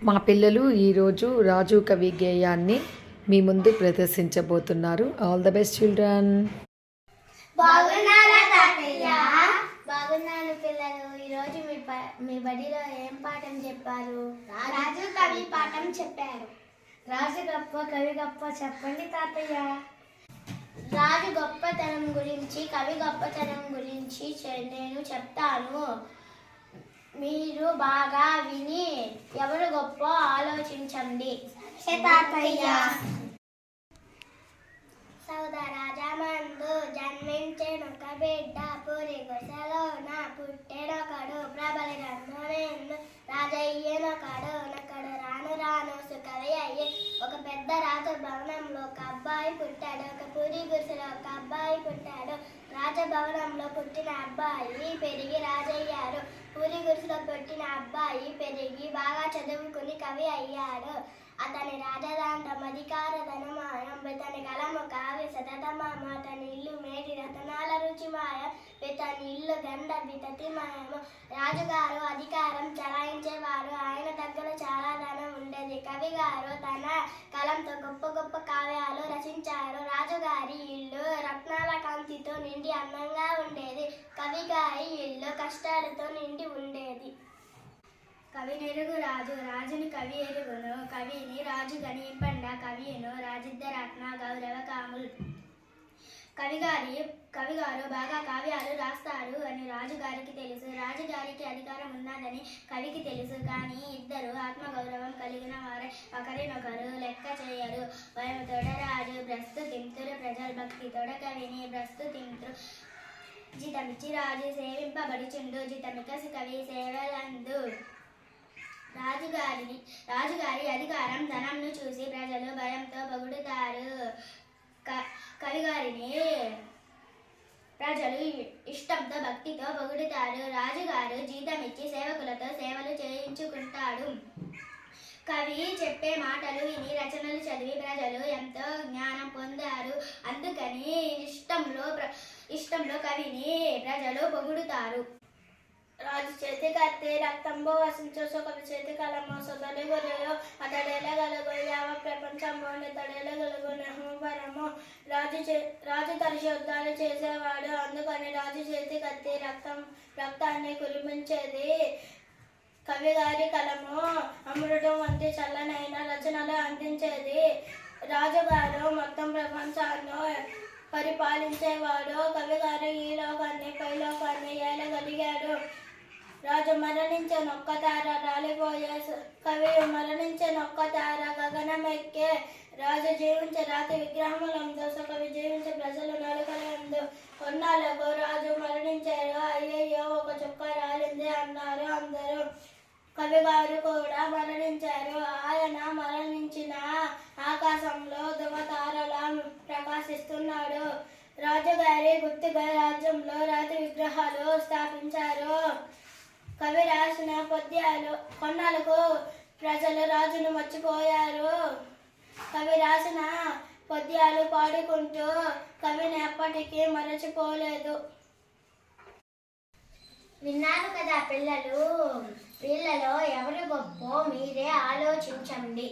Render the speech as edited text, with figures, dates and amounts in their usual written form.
మా పిల్లలు ఈరోజు రాజు కవి గేయాన్ని మీ ముందు ప్రదర్శించబోతున్నారు. All the best children. బాగున్నారా తాతయ్య? బాగున్నాను పిల్లలు. ఈరోజు మీ బడిలో ఏం పాఠం చెప్పారు? రాజు కవి పాఠం చెప్పారు. రాజు గొప్ప కవి గొప్ప చెప్పండి తాతయ్య. రాజు గొప్పతనం గురించి కవి గొప్పతనం గురించి నేను చెప్తాను. మీరు బాగా విని ఎవరు గొప్ప ఆలోచించండి. తాతయ్య. సౌదరాజమందు జన్మించెనొక బిడ్డ, పురి గుసలోన పుట్టెనొకడు, ప్రబలి రంగనేందు రాజయ్యనొకడు. నొకడు రాను రాను సుకవి అయ్యి, ఒక పెద్ద రాజ భవనంలో ఒక అబ్బాయి పుట్టాడు. ఒక పురి గుడిసెలో ఒక అబ్బాయి పుట్టాడు. రాజభవనంలో పుట్టిన అబ్బాయి పెరిగి రాజయ్యాడు. పూరి గుడిసెలో పుట్టిన అబ్బాయి పెరిగి బాగా చదువుకుని కవి అయ్యాడు. అతని రాజధాంతం అధికార ధనమానం, ఇతని కలము కావ్య సతతమామ, అతని ఇల్లు మేటి రతనాల రుచిమాయ, ఇతని ఇల్లు గండ వితతిమయము. రాజుగారు అధికారం చలాయించేవారు. ఆయన దగ్గర చాలా ధనం ఉండేది. కవిగారు తన కలంతో గొప్ప గొప్ప కావ్యాలు రచించారు. రాజుగారి ఇల్లు రత్నాల కాంతితో నిండి అందంగా ఉండేది. కవిగారి ఇల్లు కష్టాలతో నిండి ఉండేది. కవినెరుగు రాజు, రాజుని కవి ఎరుగును. కవిని రాజు గణింపండ, కవిను రాజిద్దరత్న గౌరవ కాములు. కవిగారు బాగా కావ్యాలు రాస్తారు అని రాజుగారికి తెలుసు. రాజుగారికి అధికారం ఉన్నదని కవికి తెలుసు. కానీ ఇద్దరు ఆత్మగౌరవం కలిగిన వారే, ఒకరినొకరు లెక్క చేయరు. భయముతోడ రాజు ప్రస్తుతింతురు, ప్రజల భక్తితోడ కవిని ప్రస్తుతింతురు. జితమిచ్చి రాజు సేవింపబడుచుండు, జితమికసి కవి సేవలందు. రాజుగారి అధికారం ధనంను చూసి ప్రజలు భయంతో పొగుడుతారు. కవిగారిని ప్రజలు ఇష్టంతో భక్తితో పొగుడుతారు. రాజుగారు జీతమిచ్చి సేవకులతో సేవలు చేయించుకుంటాడు. కవి చెప్పే మాటలు విని రచనలు చదివి ప్రజలు ఎంతో జ్ఞానం పొందారు. అందుకని ఇష్టంలో కవిని ప్రజలు పొగుడుతారు. రాజు చేతి కత్తి రక్తంబో వసించు, కవి చేతి కలమో సొదలి గొర్రెయో, అతడేలగలుగు యావ ప్రపంచంలో తడేలగలుగు నెహమరము. రాజు తరచి యుద్ధాలు చేసేవాడు. అందుకని రాజు చేతి కత్తి రక్తాన్ని కురిపించేది. కవిగారి కలము అమృతం వంటి చల్లనైన రచనలు అందించేది. రాజుగారు మొత్తం ప్రపంచాన్ని పరిపాలించేవాడు. కవిగారు ఈ లోకాన్ని పైలోకాన్ని ఏలగలిగాడు. రాజు మరణించే నొక్క తార రాలిపోయే, కవి మరణించే నొక్క తార గగనమెక్కే. రాజు జీవించే రాతి విగ్రహములందు, కవి జీవించే ప్రజలు నలుకలందు. కొన్నాళ్ళకు రాజు మరణించారు. అయ్యయ్యో ఒక చుక్క రాలింది అన్నారు అందరూ. కవిగారు కూడా మరణించారు. ఆయన మరణించిన ఆకాశంలో ధృవతారలా ప్రకాశిస్తున్నాడు. రాజుగారి గుర్తుగా రాజ్యంలో రాతి విగ్రహాలు స్థాపించారు. కవి రాసిన పద్యాలు కొన్నాళ్ళకు ప్రజలు రాజును మర్చిపోయారు. కవి రాసిన పద్యాలు పాడుకుంటూ కవిని ఎప్పటికీ మరచిపోలేదు. విన్నారు కదా పిల్లలు? వీళ్ళలో ఎవరు గొప్ప మీరే ఆలోచించండి.